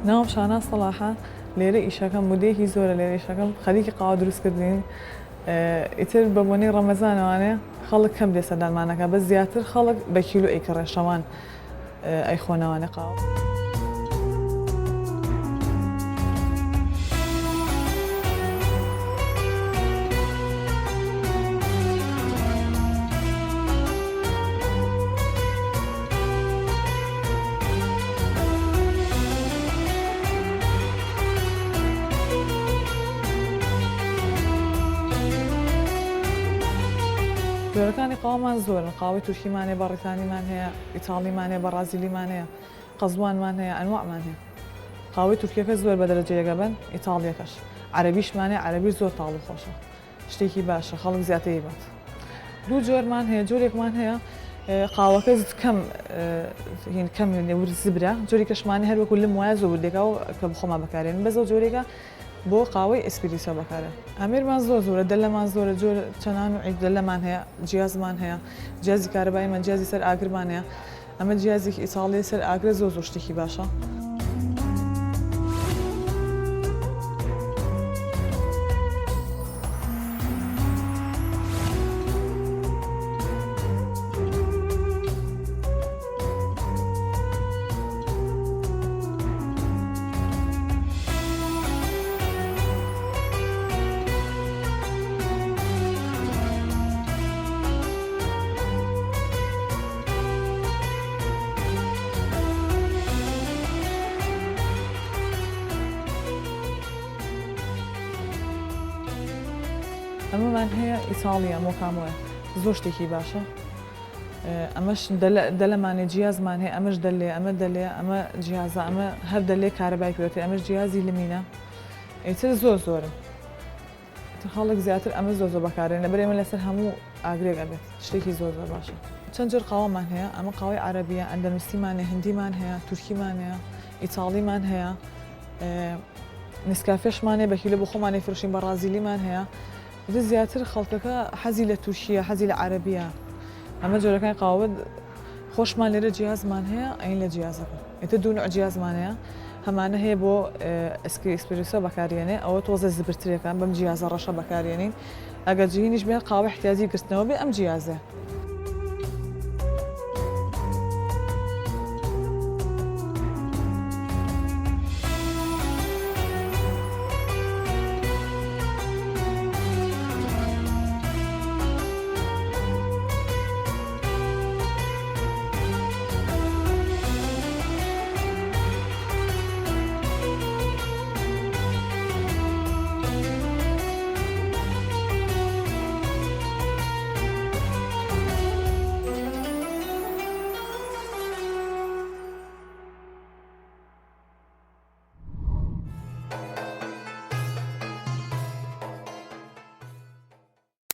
ناو شانا صلاحة ليرة إيشاكم بديه زورة ليرة إيشاكم خليكي قاعد دروس كردين إتر ببوني رمضان وأنا خلق كم دي سدان معناها بس زياتر خلق بكيلو إيكر شوان أي خونا وأنا قاعد جوركاني قاومان زور قاوي تركي ماني بريطاني مان هي إيطالي مان هي برازيلي مان هي قزوان مان هي أنواع مان هي قاوي تركيا كزور بدرجة قبل إيطاليا كش عربيش مان هي عربي زور طالو خوشة شتيكي باشا خلق زياتي بات دو جور مان هي جوريك مان هي قاوة كز كم يعني كم يعني ورزبرة جوريكش مان هي كل موازو بديكاو كبخما بكارين بزو جوريكا بو قاوي اسبريسو بكاره امير مان زور دله مان زور جور چنان عيد دله مان هي جهاز مان هي جهاز كهربائي من جهاز سر اگر مان هي اما جهاز ايطالي سر اگر زور شتيكي باشا اما من هي ايطاليا مو كاموه زور شتيكي باشا امش دله ماني جهاز مان هي امش دله اما جهاز اما هر دله كهربائي بيوتي امش جهازي لمينا ايتر زور تخلق زياتر امش زور بكارين لبري من لسر همو اغريق ابيت شتيكي زور باشا چنجر قاوة مان هي اما قاوي عربية اندونيسي مان هي هندي مان هي تركي مان هي ايطالي مان هي نسكافيش مان هي بكيلو بخو مان فروشين برازيلي مان هي دي زياتر خلقك حزي لتركيا حزي لعربية اما جوركان قاود خوش مان ليرة جهاز مان هي اين لجهازك انت دو نوع جهاز مان هي همانه هي بو اسبريسو بكارياني او توزع زبرتري كان بم جهاز الرشا بكاريانين اجا جينيش بين قاوي احتياجي قرتنو بي ام جهازه